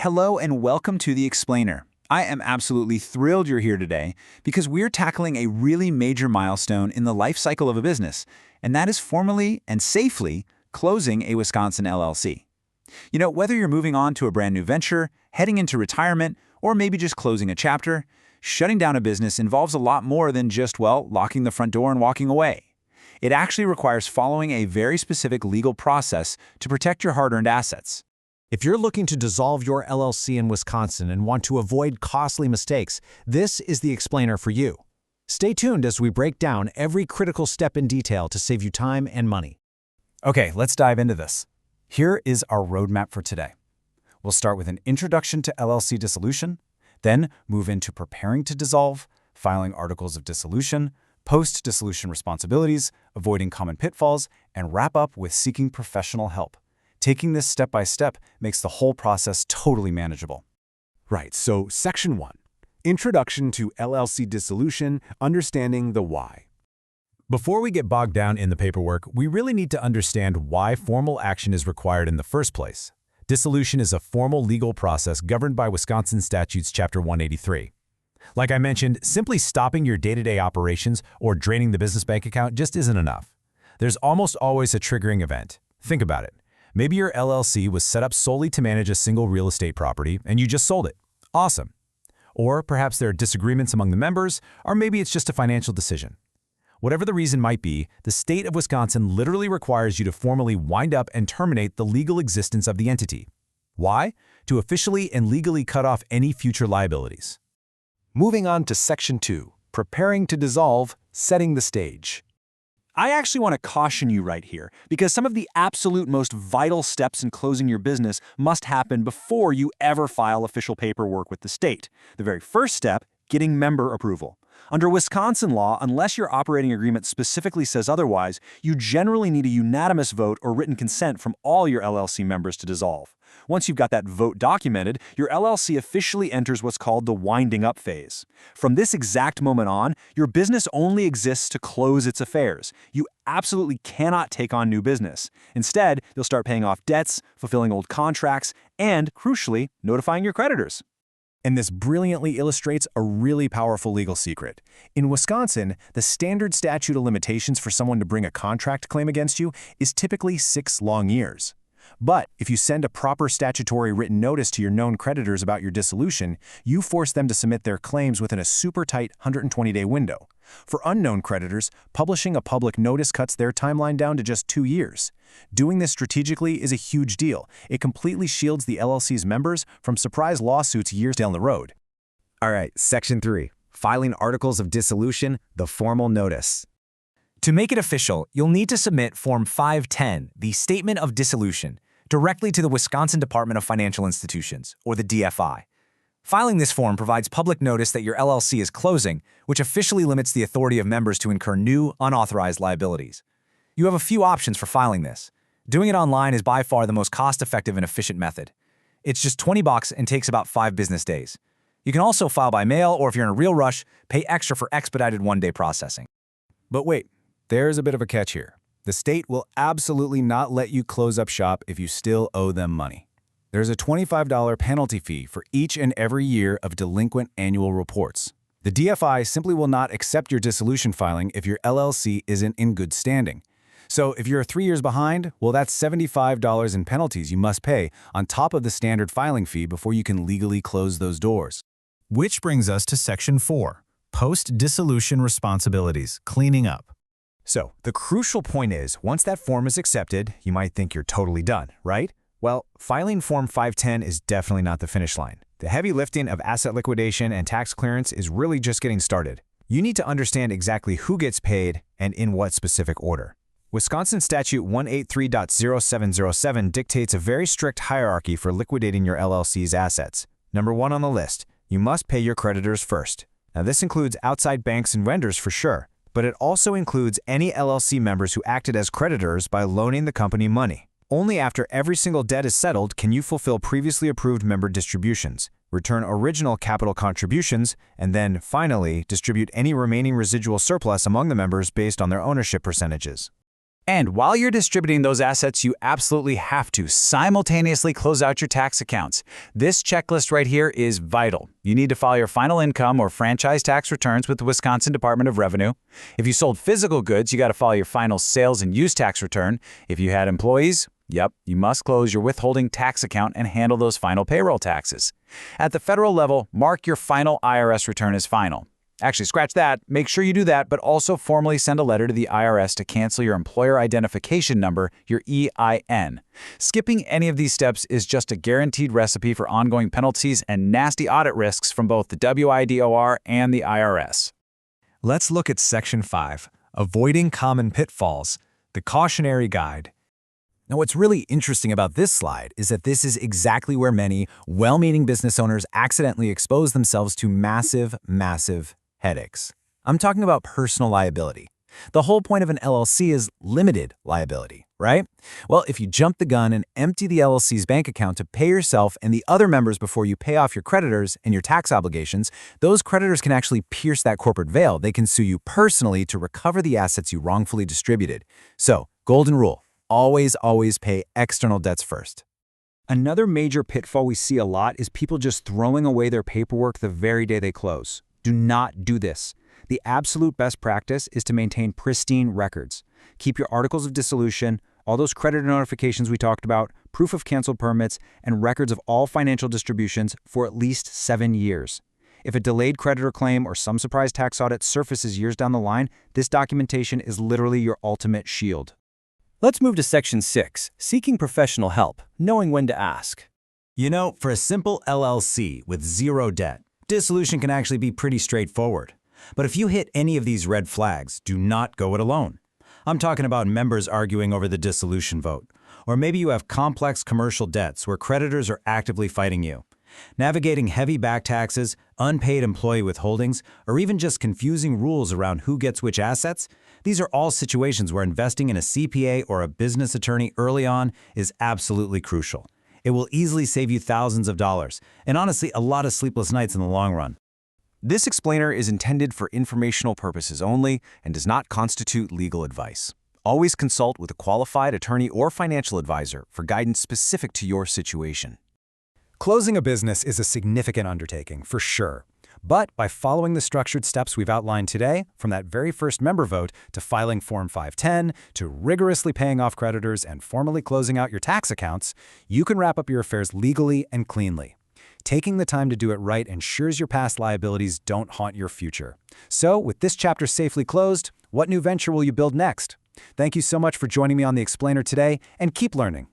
Hello and welcome to The Explainer. I am absolutely thrilled you're here today because we're tackling a really major milestone in the life cycle of a business, and that is formally and safely closing a Wisconsin LLC. You know, whether you're moving on to a brand new venture, heading into retirement, or maybe just closing a chapter, shutting down a business involves a lot more than just, well, locking the front door and walking away. It actually requires following a very specific legal process to protect your hard-earned assets. If you're looking to dissolve your LLC in Wisconsin and want to avoid costly mistakes, this is the explainer for you. Stay tuned as we break down every critical step in detail to save you time and money. Okay, let's dive into this. Here is our roadmap for today. We'll start with an introduction to LLC dissolution, then move into preparing to dissolve, filing articles of dissolution, post-dissolution responsibilities, avoiding common pitfalls, and wrap up with seeking professional help. Taking this step by step makes the whole process totally manageable. Right, so Section 1, Introduction to LLC Dissolution, Understanding the Why. Before we get bogged down in the paperwork, we really need to understand why formal action is required in the first place. Dissolution is a formal legal process governed by Wisconsin Statutes Chapter 183. Like I mentioned, simply stopping your day-to-day operations or draining the business bank account just isn't enough. There's almost always a triggering event. Think about it. Maybe your LLC was set up solely to manage a single real estate property and you just sold it. Awesome. Or perhaps there are disagreements among the members, or maybe it's just a financial decision. Whatever the reason might be, the state of Wisconsin literally requires you to formally wind up and terminate the legal existence of the entity. Why? To officially and legally cut off any future liabilities. Moving on to Section 2, Preparing to Dissolve, Setting the Stage. I actually want to caution you right here, because some of the absolute most vital steps in closing your business must happen before you ever file official paperwork with the state. The very first step, getting member approval. Under Wisconsin law, unless your operating agreement specifically says otherwise, you generally need a unanimous vote or written consent from all your LLC members to dissolve. Once you've got that vote documented, your LLC officially enters what's called the winding up phase. From this exact moment on, your business only exists to close its affairs. You absolutely cannot take on new business. Instead, you'll start paying off debts, fulfilling old contracts, and, crucially, notifying your creditors. And this brilliantly illustrates a really powerful legal secret. In Wisconsin, the standard statute of limitations for someone to bring a contract claim against you is typically 6 long years. But if you send a proper statutory written notice to your known creditors about your dissolution, you force them to submit their claims within a super tight 120-day window. For unknown creditors, publishing a public notice cuts their timeline down to just 2 years. Doing this strategically is a huge deal. It completely shields the LLC's members from surprise lawsuits years down the road. All right, Section 3, Filing Articles of Dissolution, the Formal Notice. To make it official, you'll need to submit Form 510, the Statement of Dissolution, directly to the Wisconsin Department of Financial Institutions, or the DFI. Filing this form provides public notice that your LLC is closing, which officially limits the authority of members to incur new, unauthorized liabilities. You have a few options for filing this. Doing it online is by far the most cost-effective and efficient method. It's just $20 and takes about 5 business days. You can also file by mail, or if you're in a real rush, pay extra for expedited one-day processing. But wait, there's a bit of a catch here. The state will absolutely not let you close up shop if you still owe them money. There's a $25 penalty fee for each and every year of delinquent annual reports. The DFI simply will not accept your dissolution filing if your LLC isn't in good standing. So if you're 3 years behind, well, that's $75 in penalties you must pay on top of the standard filing fee before you can legally close those doors. Which brings us to Section 4, Post-Dissolution Responsibilities, Cleaning Up. So, the crucial point is, once that form is accepted, you might think you're totally done, right? Well, filing Form 510 is definitely not the finish line. The heavy lifting of asset liquidation and tax clearance is really just getting started. You need to understand exactly who gets paid and in what specific order. Wisconsin Statute 183.0707 dictates a very strict hierarchy for liquidating your LLC's assets. Number 1 on the list, you must pay your creditors first. Now, this includes outside banks and vendors for sure, but it also includes any LLC members who acted as creditors by loaning the company money. Only after every single debt is settled can you fulfill previously approved member distributions, return original capital contributions, and then, finally, distribute any remaining residual surplus among the members based on their ownership percentages. And while you're distributing those assets, you absolutely have to simultaneously close out your tax accounts. This checklist right here is vital. You need to file your final income or franchise tax returns with the Wisconsin Department of Revenue. If you sold physical goods, you got to file your final sales and use tax return. If you had employees, yep, you must close your withholding tax account and handle those final payroll taxes. At the federal level, mark your final IRS return as final. Actually, scratch that. Make sure you do that, but also formally send a letter to the IRS to cancel your employer identification number, your EIN. Skipping any of these steps is just a guaranteed recipe for ongoing penalties and nasty audit risks from both the WIDOR and the IRS. Let's look at Section 5, Avoiding Common Pitfalls, the Cautionary Guide. Now, what's really interesting about this slide is that this is exactly where many well-meaning business owners accidentally expose themselves to massive headaches. I'm talking about personal liability. The whole point of an LLC is limited liability, right? Well, if you jump the gun and empty the LLC's bank account to pay yourself and the other members before you pay off your creditors and your tax obligations, those creditors can actually pierce that corporate veil. They can sue you personally to recover the assets you wrongfully distributed. So, golden rule, always pay external debts first. Another major pitfall we see a lot is people just throwing away their paperwork the very day they close. Do not do this. The absolute best practice is to maintain pristine records. Keep your articles of dissolution, all those creditor notifications we talked about, proof of canceled permits, and records of all financial distributions for at least 7 years. If a delayed creditor claim or some surprise tax audit surfaces years down the line, this documentation is literally your ultimate shield. Let's move to Section 6, Seeking Professional Help, Knowing When to Ask. You know, for a simple LLC with zero debt, dissolution can actually be pretty straightforward. But if you hit any of these red flags, do not go it alone. I'm talking about members arguing over the dissolution vote. Or maybe you have complex commercial debts where creditors are actively fighting you. Navigating heavy back taxes, unpaid employee withholdings, or even just confusing rules around who gets which assets, these are all situations where investing in a CPA or a business attorney early on is absolutely crucial. It will easily save you thousands of dollars, and honestly, a lot of sleepless nights in the long run. This explainer is intended for informational purposes only and does not constitute legal advice. Always consult with a qualified attorney or financial advisor for guidance specific to your situation. Closing a business is a significant undertaking, for sure. But by following the structured steps we've outlined today, from that very first member vote to filing Form 510, to rigorously paying off creditors and formally closing out your tax accounts, you can wrap up your affairs legally and cleanly. Taking the time to do it right ensures your past liabilities don't haunt your future. So, with this chapter safely closed, what new venture will you build next? Thank you so much for joining me on The Explainer today, and keep learning.